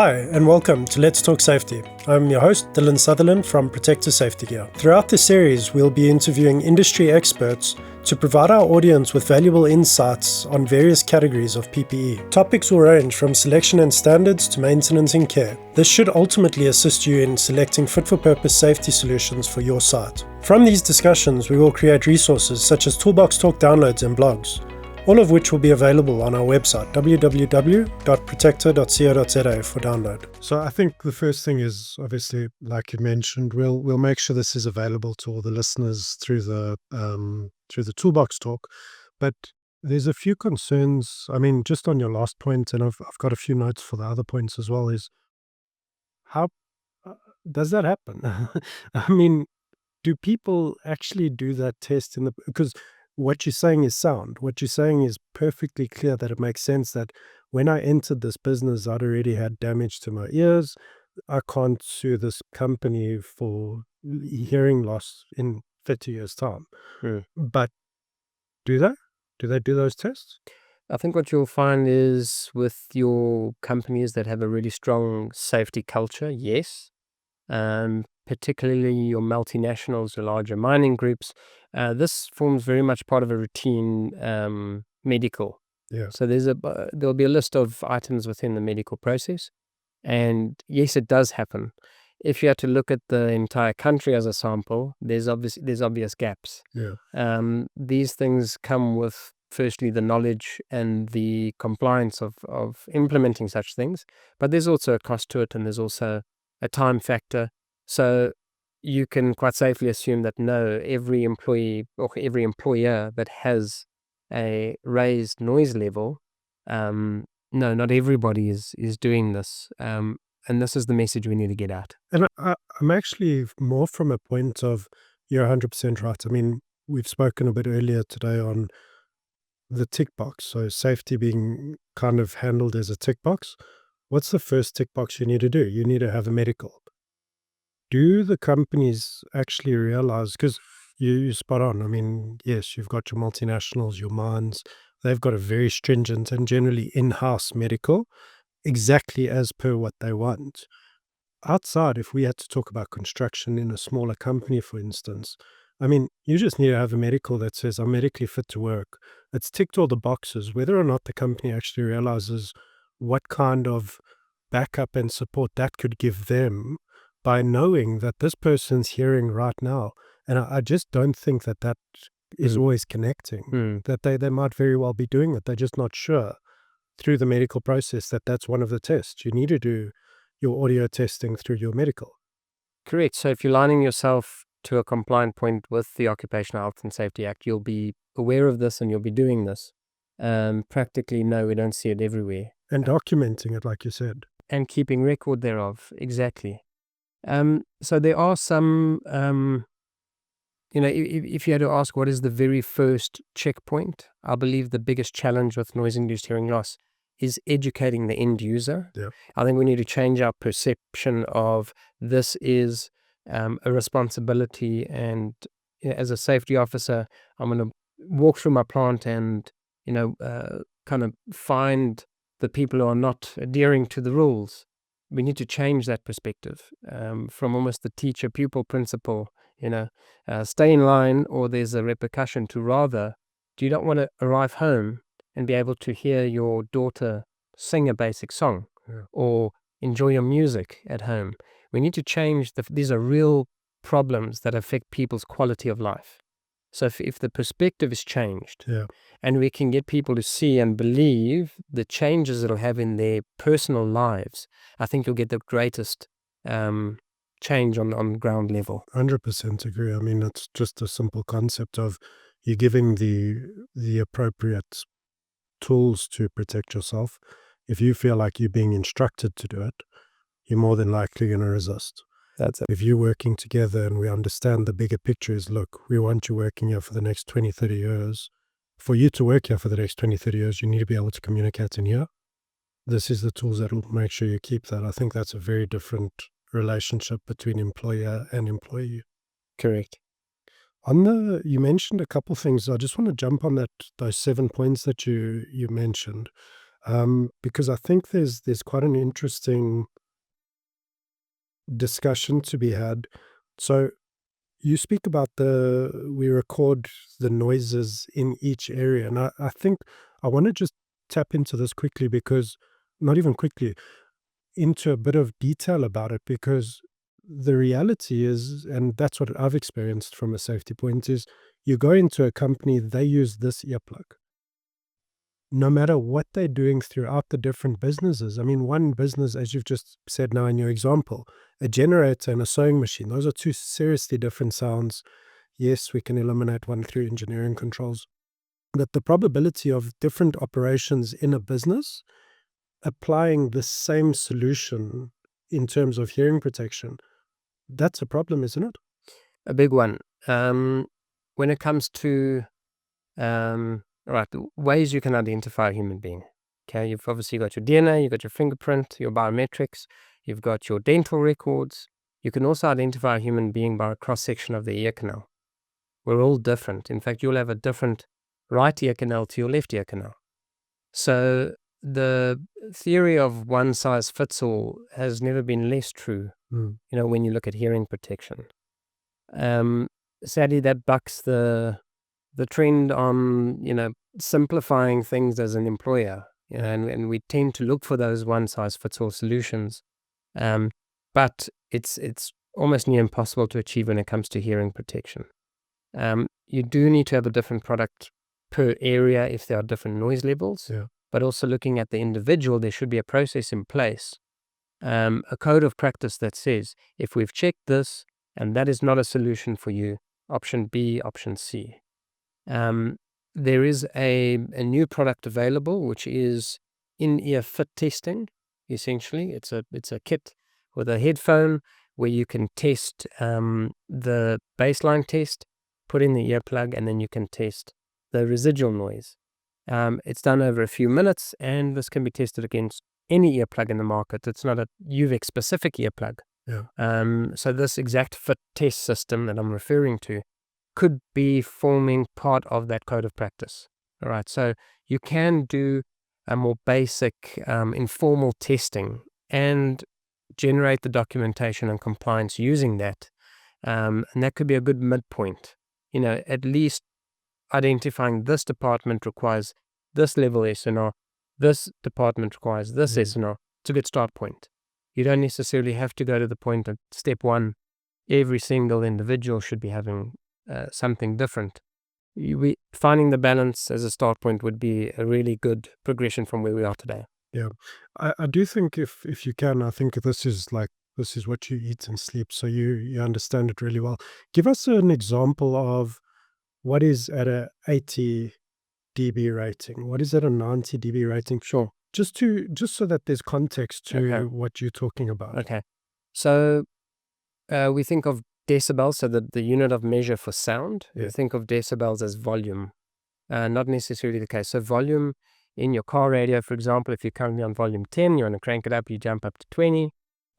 Hi, and welcome to Let's Talk Safety. I'm your host, Dylan Sutherland from Protector Safety Gear. Throughout this series, we'll be interviewing industry experts to provide our audience with valuable insights on various categories of PPE. Topics will range from selection and standards to maintenance and care. This should ultimately assist you in selecting fit-for-purpose safety solutions for your site. From these discussions, we will create resources such as Toolbox Talk downloads and blogs, all of which will be available on our website, www.protector.co.za, for download. So I think the first thing is, obviously, like you mentioned, we'll make sure this is available to all the listeners through the Toolbox Talk. But there's a few concerns. I mean, just on your last point, and I've got a few notes for the other points as well, is how does that happen? I mean, do people actually do that test because what you're saying is sound. What you're saying is perfectly clear, that it makes sense that when I entered this business, I'd already had damage to my ears. I can't sue this company for hearing loss in 30 years' time. But do they? Do they do those tests? I think what you'll find is with your companies that have a really strong safety culture, yes. Particularly your multinationals, your larger mining groups, this forms very much part of a routine medical. Yeah. So there'll be a list of items within the medical process, and yes, it does happen. If you had to look at the entire country as a sample, there's obvious gaps. Yeah. These things come with, firstly, the knowledge and the compliance of implementing such things, but there's also a cost to it, and there's also a time factor. So you can quite safely assume that no, every employee or every employer that has a raised noise level, no, not everybody is doing this. And this is the message we need to get out. And I'm actually more from a point of, you're 100% right. I mean, we've spoken a bit earlier today on the tick box. So safety being kind of handled as a tick box. What's the first tick box you need to do? You need to have a medical. Do the companies actually realize, because you're spot on. I mean, yes, you've got your multinationals, your mines, they've got a very stringent and generally in-house medical, exactly as per what they want. Outside, if we had to talk about construction in a smaller company, for instance, I mean, you just need to have a medical that says, I'm medically fit to work. It's ticked all the boxes. Whether or not the company actually realizes what kind of backup and support that could give them by knowing that this person's hearing right now. And I just don't think that is always connecting, that they might very well be doing it. They're just not sure through the medical process that that's one of the tests. You need to do your audio testing through your medical. Correct. So if you're lining yourself to a compliant point with the Occupational Health and Safety Act, you'll be aware of this and you'll be doing this. Practically, no, we don't see it everywhere. And documenting it, like you said. And keeping record thereof, exactly. So there are some, if you had to ask what is the very first checkpoint, I believe the biggest challenge with noise-induced hearing loss is educating the end user. Yeah. I think we need to change our perception of this is a responsibility, and as a safety officer, I'm going to walk through my plant and, kind of find the people who are not adhering to the rules. We need to change that perspective from almost the teacher-pupil principle, stay in line or there's a repercussion, to rather, do you not want to arrive home and be able to hear your daughter sing a basic song or enjoy your music at home? We need to change. These are real problems that affect people's quality of life. So if the perspective is changed and we can get people to see and believe the changes it'll have in their personal lives, I think you'll get the greatest change on ground level. 100% agree. I mean, it's just a simple concept of you giving the appropriate tools to protect yourself. If you feel like you're being instructed to do it, you're more than likely going to resist. That's it. If you're working together and we understand the bigger picture is, look, we want you working here for the next 20, 30 years. For you to work here for the next 20, 30 years, you need to be able to communicate in here. This is the tools that will make sure you keep that. I think that's a very different relationship between employer and employee. Correct. You mentioned a couple things. I just want to jump on those 7 points that you mentioned. because I think there's quite an interesting discussion to be had. So you speak about we record the noises in each area, and I think I want to just tap into this quickly, because not even quickly, into a bit of detail about it, because the reality is, and that's what I've experienced from a safety point, is you go into a company, they use this earplug. No matter what they're doing throughout the different businesses. I mean, one business, as you've just said now in your example, a generator and a sewing machine, those are two seriously different sounds. Yes, we can eliminate one through engineering controls, but the probability of different operations in a business applying the same solution in terms of hearing protection, that's a problem, isn't it? A big one. When it comes to ways you can identify a human being. Okay, you've obviously got your DNA, you've got your fingerprint, your biometrics, you've got your dental records. You can also identify a human being by a cross-section of the ear canal. We're all different. In fact, you'll have a different right ear canal to your left ear canal. So the theory of one size fits all has never been less true, when you look at hearing protection. Sadly, that bucks the trend on, simplifying things as an employer, and we tend to look for those one size fits all solutions. But it's almost near impossible to achieve when it comes to hearing protection. You do need to have a different product per area if there are different noise levels, but also looking at the individual, there should be a process in place, a code of practice that says, if we've checked this and that is not a solution for you, option B, option C. There is a new product available, which is in-ear fit testing. Essentially, it's a kit with a headphone where you can test the baseline test, put in the earplug, and then you can test the residual noise. It's done over a few minutes, and this can be tested against any earplug in the market. It's not a uvex specific earplug. So this exact fit test system that I'm referring to could be forming part of that code of practice. All right, so you can do a more basic informal testing and generate the documentation and compliance using that, and that could be a good midpoint. At least identifying this department requires this level SNR, this department requires this SNR. It's a good start point. You don't necessarily have to go to the point of step one. Every single individual should be having something different. Finding the balance as a start point would be a really good progression from where we are today. Yeah, I do think if you can, I think this is what you eat and sleep, so you understand it really well. Give us an example of what is at a 80 dB rating, what is at a 90 dB rating. Sure. Just so that there's context to what you're talking about. Okay, so we think of decibels, so the unit of measure for sound. We think of decibels as volume. Not necessarily the case. So volume in your car radio, for example, if you're currently on volume 10, you want to crank it up, you jump up to 20.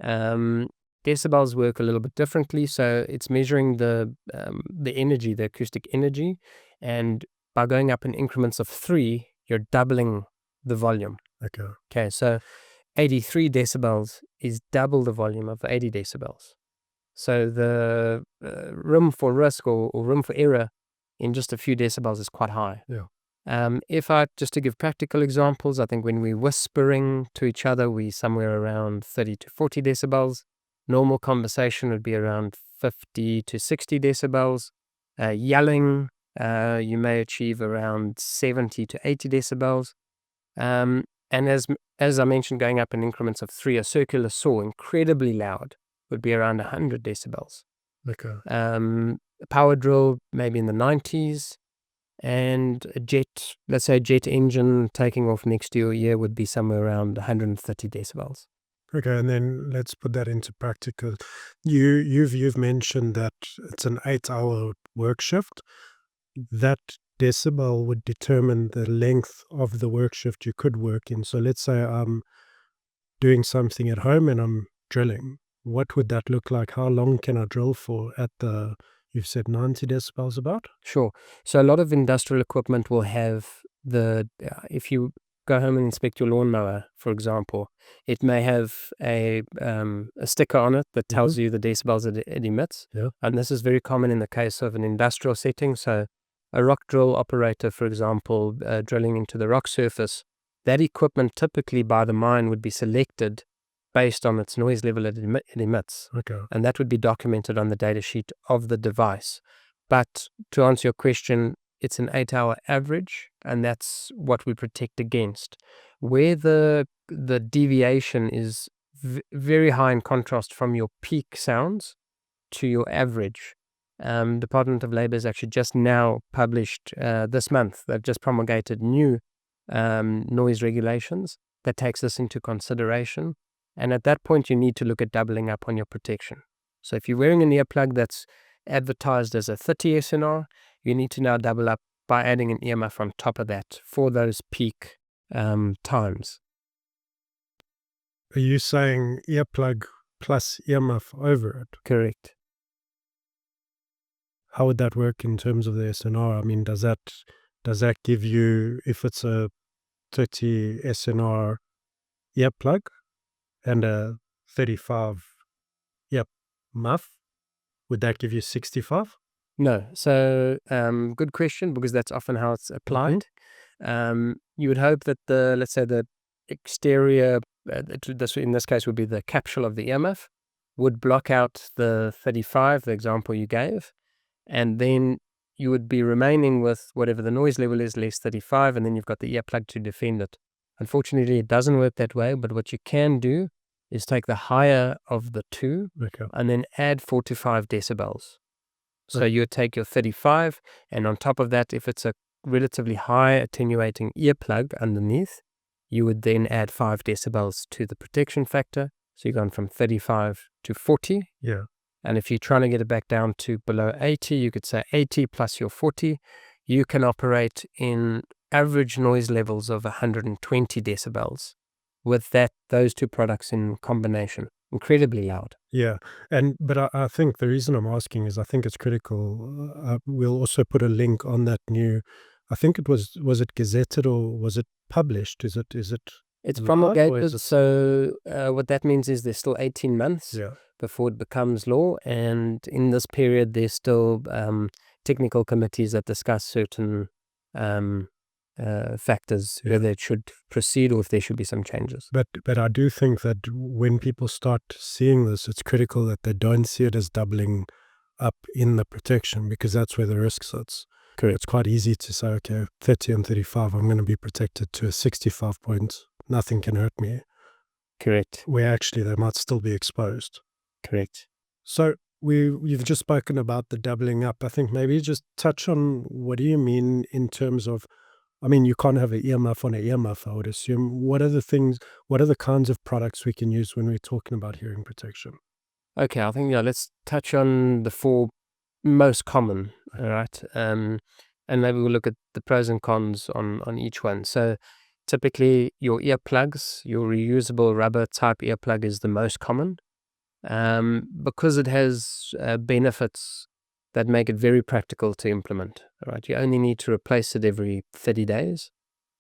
Decibels work a little bit differently. So it's measuring the energy, the acoustic energy, and by going up in increments of 3, you're doubling the volume. Okay, so 83 decibels is double the volume of 80 decibels. So the room for risk or room for error in just a few decibels is quite high. Just to give practical examples, I think when we're whispering to each other, we're somewhere around 30 to 40 decibels. Normal conversation would be around 50 to 60 decibels. Yelling, you may achieve around 70 to 80 decibels. And as I mentioned, going up in increments of 3, a circular saw, incredibly loud, would be around 100 decibels. A power drill, maybe in the 90s. And let's say a jet engine taking off next to your ear would be somewhere around 130 decibels. Okay, and then let's put that into practical. You've mentioned that it's an 8-hour work shift. That decibel would determine the length of the work shift you could work in. So let's say I'm doing something at home and I'm drilling. What would that look like? How long can I drill for at you've said 90 decibels about? Sure. So a lot of industrial equipment will have if you go home and inspect your lawnmower, for example, it may have a sticker on it that tells you the decibels that it emits. Yeah. And this is very common in the case of an industrial setting. So a rock drill operator, for example, drilling into the rock surface, that equipment typically by the mine would be selected based on its noise level it emits. Okay. And that would be documented on the data sheet of the device. But to answer your question, it's an 8-hour average, and that's what we protect against. Where the deviation is very high in contrast from your peak sounds to your average. Department of Labor has actually just now published this month. They've just promulgated new noise regulations that takes this into consideration. And at that point, you need to look at doubling up on your protection. So if you're wearing an earplug that's advertised as a 30 SNR, you need to now double up by adding an earmuff on top of that for those peak times. Are you saying earplug plus earmuff over it? Correct. How would that work in terms of the SNR? I mean, does that give you, if it's a 30 SNR earplug and a 35 muff, would that give you 65? No. So good question, because that's often how it's applied. You would hope that let's say the exterior, in this case would be the capsule of the earmuff, would block out the 35, the example you gave, and then you would be remaining with whatever the noise level is, less 35, and then you've got the earplug to defend it. Unfortunately, it doesn't work that way, but what you can do is take the higher of the two and then add 4 to 5 decibels. So you would take your 35, and on top of that, if it's a relatively high attenuating earplug underneath, you would then add 5 decibels to the protection factor. So you've gone from 35 to 40. Yeah. And if you're trying to get it back down to below 80, you could say 80 plus your 40. You can operate in average noise levels of 120 decibels with those two products in combination. Incredibly loud. Yeah, but I think the reason I'm asking is I think it's critical. We'll also put a link on that new. I think it was it gazetted or was it published? Is it? It's promulgated. So what that means is there's still 18 months before it becomes law, and in this period there's still technical committees that discuss certain factors, whether it should proceed or if there should be some changes. But I do think that when people start seeing this, it's critical that they don't see it as doubling up in the protection, because that's where the risk sits. Correct. It's quite easy to say, okay, 30 and 35, I'm going to be protected to a 65 point. Nothing can hurt me. Correct. Where actually they might still be exposed. Correct. So you've just spoken about the doubling up. I think maybe just touch on what do you mean in terms of, I mean, you can't have an earmuff on an earmuff, I would assume. What are the kinds of products we can use when we're talking about hearing protection? Okay, I think, let's touch on the 4 most common, all right? And maybe we'll look at the pros and cons on each one. So typically your earplugs, your reusable rubber type earplug is the most common because it has benefits that make it very practical to implement. All right, you only need to replace it every 30 days.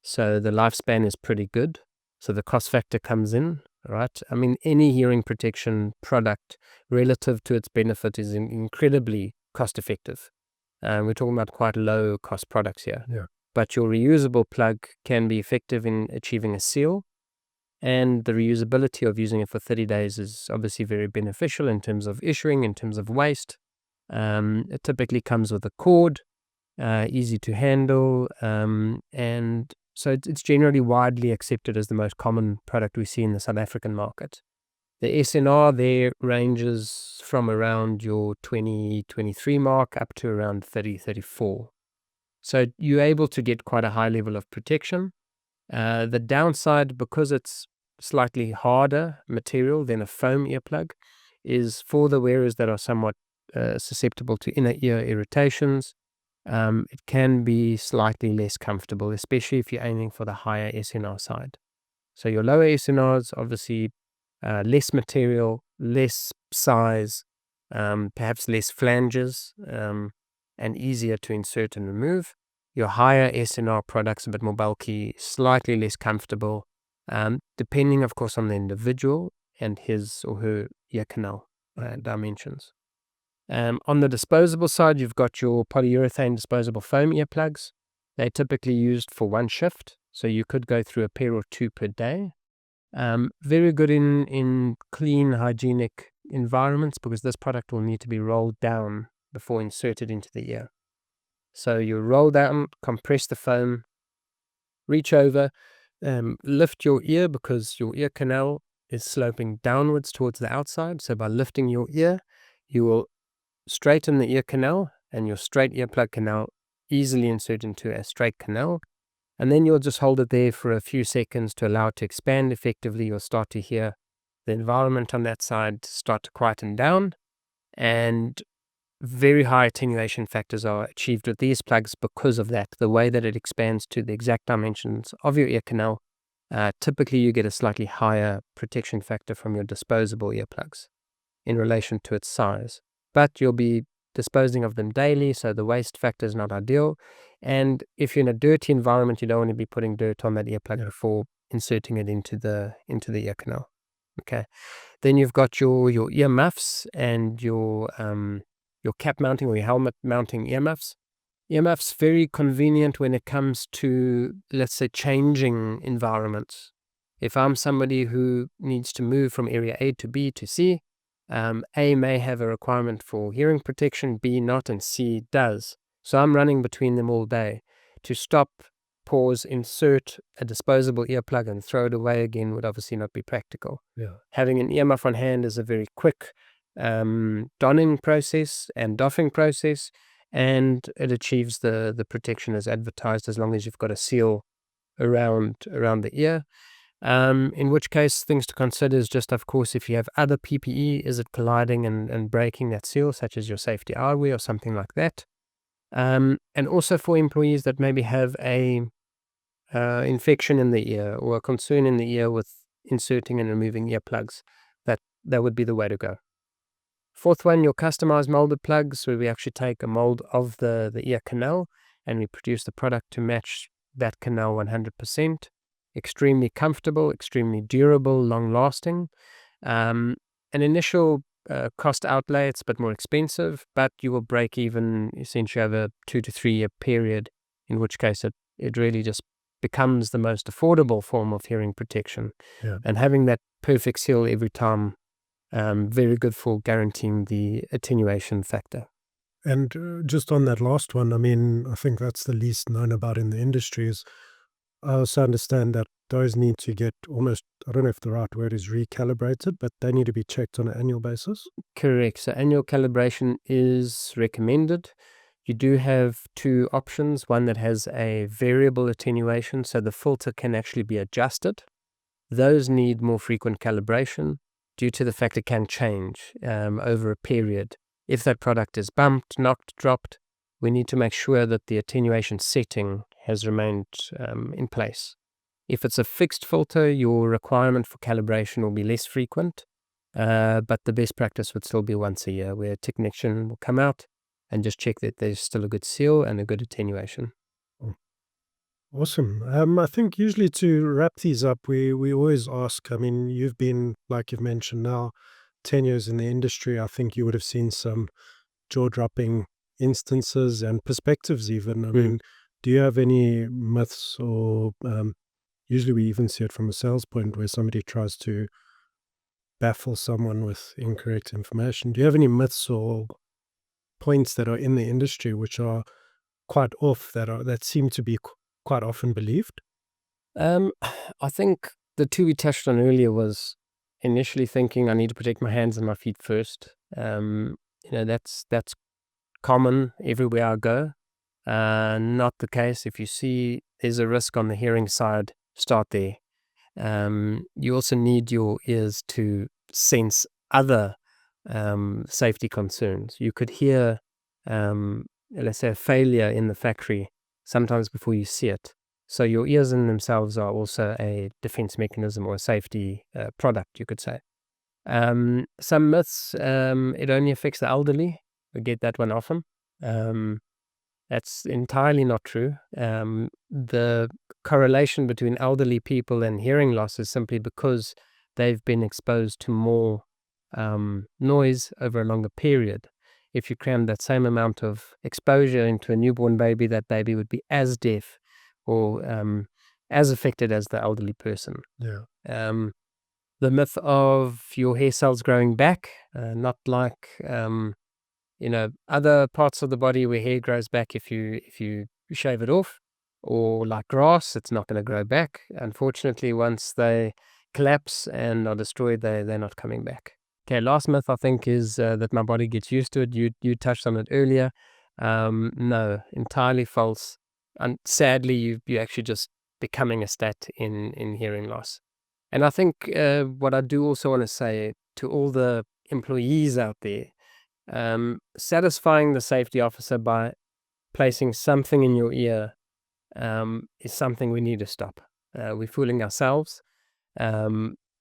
So the lifespan is pretty good. So the cost factor comes in, right? I mean, any hearing protection product relative to its benefit is incredibly cost effective. We're talking about quite low cost products here. Yeah. But your reusable plug can be effective in achieving a seal. And the reusability of using it for 30 days is obviously very beneficial in terms of issuing, in terms of waste. It typically comes with a cord, easy to handle, and so it's generally widely accepted as the most common product we see in the South African market. The SNR there ranges from around your 20-23 mark up to around 30-34. So you're able to get quite a high level of protection. The downside, because it's slightly harder material than a foam earplug, is for the wearers that are somewhat susceptible to inner ear irritations. It can be slightly less comfortable, especially if you're aiming for the higher SNR side. So your lower SNRs, obviously less material, less size, perhaps less flanges, and easier to insert and remove. Your higher SNR products, a bit more bulky, slightly less comfortable, depending, of course, on the individual and his or her ear canal dimensions. On the disposable side, you've got your polyurethane disposable foam earplugs. They're typically used for one shift, so you could go through a pair or two per day. Very good in clean, hygienic environments, because this product will need to be rolled down before inserted into the ear. So you roll down, compress the foam, reach over, lift your ear, because your ear canal is sloping downwards towards the outside. So by lifting your ear, you will straighten the ear canal, and your straight earplug can now easily insert into a straight canal. And then you'll just hold it there for a few seconds to allow it to expand effectively. You'll start to hear the environment on that side start to quieten down, and very high attenuation factors are achieved with these plugs because of that. The way that it expands to the exact dimensions of your ear canal, typically you get a slightly higher protection factor from your disposable earplugs in relation to its size. But you'll be disposing of them daily, so the waste factor is not ideal. And if you're in a dirty environment, you don't want to be putting dirt on that earplug before inserting it into the ear canal. Okay. Then you've got your earmuffs and your cap mounting or your helmet mounting earmuffs. Earmuffs very convenient when it comes to, let's say, changing environments. If I'm somebody who needs to move from area A to B to C, A may have a requirement for hearing protection, B not, and C does. So I'm running between them all day. To stop, pause, insert a disposable earplug and throw it away again would obviously not be practical. Yeah. Having an earmuff on hand is a very quick donning process and doffing process, and it achieves the protection as advertised, as long as you've got a seal around the ear. In which case, things to consider is just, of course, if you have other PPE, is it colliding and breaking that seal, such as your safety eyewear or something like that. And also for employees that maybe have a infection in the ear or a concern in the ear with inserting and removing earplugs, that would be the way to go. Fourth one, your customized molded plugs, where we actually take a mold of the ear canal and we produce the product to match that canal 100%. Extremely comfortable, extremely durable, long-lasting. An initial cost outlay, it's a bit more expensive, but you will break even essentially over a 2 to 3 year period, in which case it really just becomes the most affordable form of hearing protection. Yeah. And having that perfect seal every time, very good for guaranteeing the attenuation factor. And just on that last one, I mean, I think that's the least known about in the industry. Is I also understand that those need to get almost, I don't know if the right word is recalibrated, but they need to be checked on an annual basis. Correct. So annual calibration is recommended. You do have two options, one that has a variable attenuation, so the filter can actually be adjusted. Those need more frequent calibration due to the fact it can change over a period. If that product is bumped, knocked, dropped, we need to make sure that the attenuation setting has remained in place. If it's a fixed filter, your requirement for calibration will be less frequent, but the best practice would still be once a year, where a technician will come out and just check that there's still a good seal and a good attenuation. Awesome. I think usually to wrap these up, we always ask, I mean, you've been, like you've mentioned now, 10 years in the industry. I think you would have seen some jaw-dropping instances and perspectives even. I mean, do you have any myths or usually we even see it from a sales point where somebody tries to baffle someone with incorrect information. Do you have any myths or points that are in the industry which are quite off, that seem to be quite often believed? I think the two we touched on earlier was initially thinking I need to protect my hands and my feet first. That's common everywhere I go. Not the case. If you see there's a risk on the hearing side, start there. You also need your ears to sense other safety concerns. You could hear, let's say, a failure in the factory sometimes before you see it. So your ears in themselves are also a defense mechanism or a safety product, you could say. Some myths, it only affects the elderly. We get that one often. That's entirely not true. The correlation between elderly people and hearing loss is simply because they've been exposed to more noise over a longer period. If you cram that same amount of exposure into a newborn baby, that baby would be as deaf or as affected as the elderly person. Yeah. The myth of your hair cells growing back, not like other parts of the body where hair grows back if you shave it off, or like grass, it's not going to grow back. Unfortunately, once they collapse and are destroyed, they're not coming back. Okay, last myth I think is that my body gets used to it. You touched on it earlier. No, entirely false. And sadly, you're actually just becoming a stat in hearing loss. And I think what I do also want to say to all the employees out there, satisfying the safety officer by placing something in your ear is something we need to stop. We're fooling ourselves.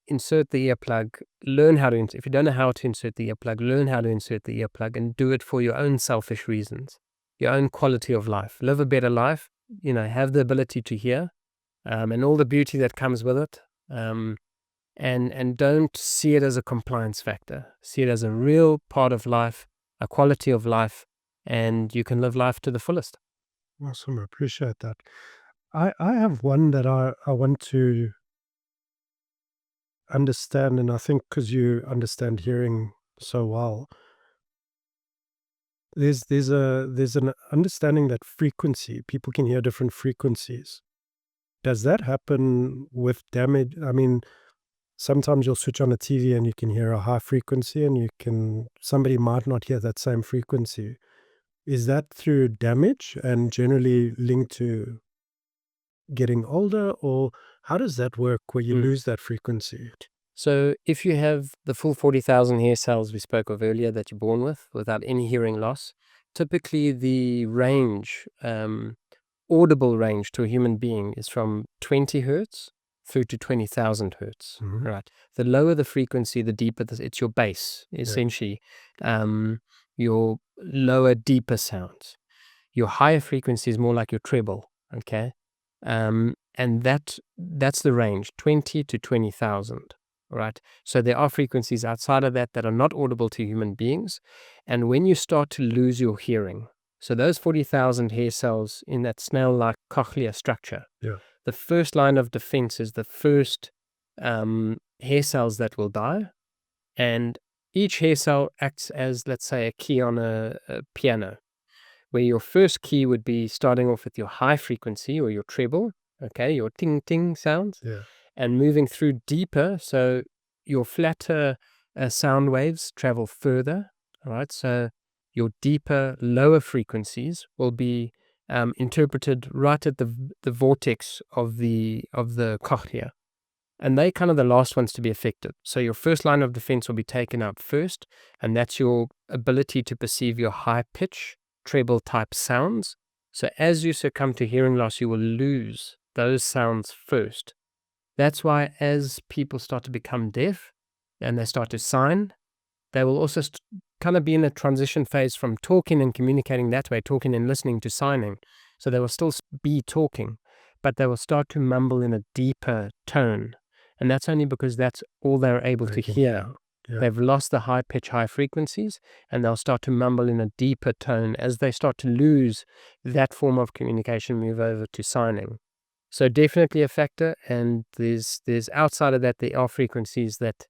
Insert the earplug, learn how to if you don't know how to insert the earplug, learn how to insert the earplug and do it for your own selfish reasons, your own quality of life. Live a better life, have the ability to hear, and all the beauty that comes with it. And don't see it as a compliance factor. See it as a real part of life, a quality of life, and you can live life to the fullest. Awesome. I appreciate that. I have one that I want to understand, and I think because you understand hearing so well, there's an understanding that frequency, people can hear different frequencies. Does that happen with damage? I mean, sometimes you'll switch on a TV and you can hear a high frequency, and somebody might not hear that same frequency. Is that through damage and generally linked to getting older, or how does that work where you lose that frequency? So if you have the full 40,000 hair cells we spoke of earlier that you're born with without any hearing loss, typically the range, audible range to a human being is from 20 hertz through to 20,000 hertz. Mhm. Right. The lower the frequency, the deeper it's your bass, essentially. Your lower, deeper sounds. Your higher frequency is more like your treble. Okay. And that's the range, 20 to 20,000. Right. So there are frequencies outside of that are not audible to human beings. And when you start to lose your hearing, so those 40,000 hair cells in that snail-like cochlear structure, the first line of defense is the first hair cells that will die. And each hair cell acts as, let's say, a key on a piano, where your first key would be starting off with your high frequency or your treble, okay, your ting-ting sounds, and moving through deeper. So your flatter sound waves travel further, all right? So your deeper, lower frequencies will be interpreted right at the vortex of the cochlea. And they're kind of the last ones to be affected. So your first line of defense will be taken out first, and that's your ability to perceive your high pitch, treble type sounds. So as you succumb to hearing loss, you will lose those sounds first. That's why as people start to become deaf and they start to sign, they will also kind of be in a transition phase from talking and communicating that way, talking and listening, to signing. So they will still be talking, but they will start to mumble in a deeper tone. And that's only because that's all they're able to hear. They've lost the high pitch, high frequencies, and they'll start to mumble in a deeper tone as they start to lose that form of communication, move over to signing. So definitely a factor, and there's outside of that, there are frequencies that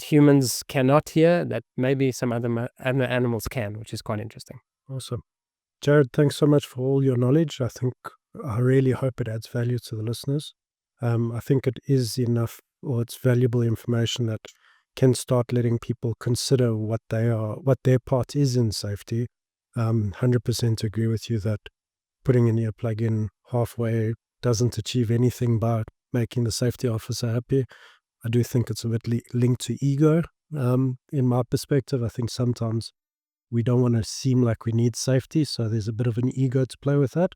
humans cannot hear that maybe some other animals can, which is quite interesting. Awesome. Jarryd, thanks so much for all your knowledge. I really hope it adds value to the listeners. I think it is enough, or it's valuable information that can start letting people consider what their part is in safety. 100% agree with you that putting an earplug in halfway doesn't achieve anything by making the safety officer happy. I do think it's a bit linked to ego. In my perspective, I think sometimes we don't want to seem like we need safety, so there's a bit of an ego to play with that,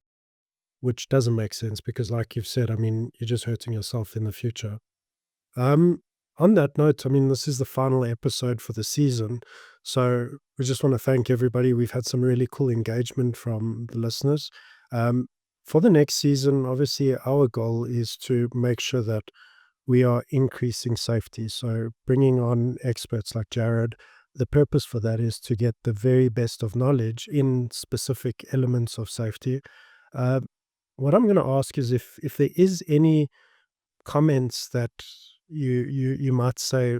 which doesn't make sense because, like you've said, I mean, you're just hurting yourself in the future. On that note, I mean, this is the final episode for the season, so we just want to thank everybody. We've had some really cool engagement from the listeners. For the next season, obviously, our goal is to make sure that we are increasing safety. So bringing on experts like Jarryd, the purpose for that is to get the very best of knowledge in specific elements of safety. What I'm going to ask is if there is any comments that you might say,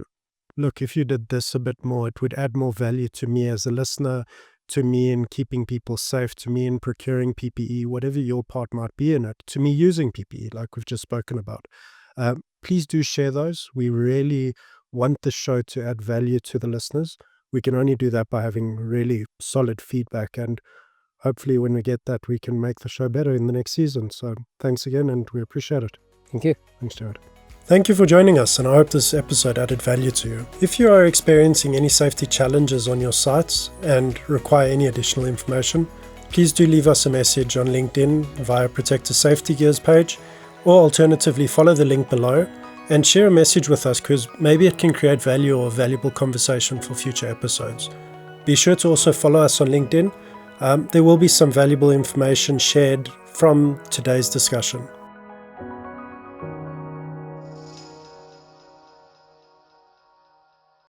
look, if you did this a bit more, it would add more value to me as a listener, to me in keeping people safe, to me in procuring PPE, whatever your part might be in it, to me using PPE, like we've just spoken about. Please do share those. We really want the show to add value to the listeners. We can only do that by having really solid feedback, and hopefully when we get that, we can make the show better in the next season. So thanks again, and we appreciate it. Thank you. Thanks, Jarryd. Thank you for joining us, and I hope this episode added value to you. If you are experiencing any safety challenges on your sites and require any additional information, please do leave us a message on LinkedIn via Protector Safety Gear's page, or alternatively follow the link below and share a message with us, because maybe it can create value or valuable conversation for future episodes. Be sure to also follow us on LinkedIn. There will be some valuable information shared from today's discussion.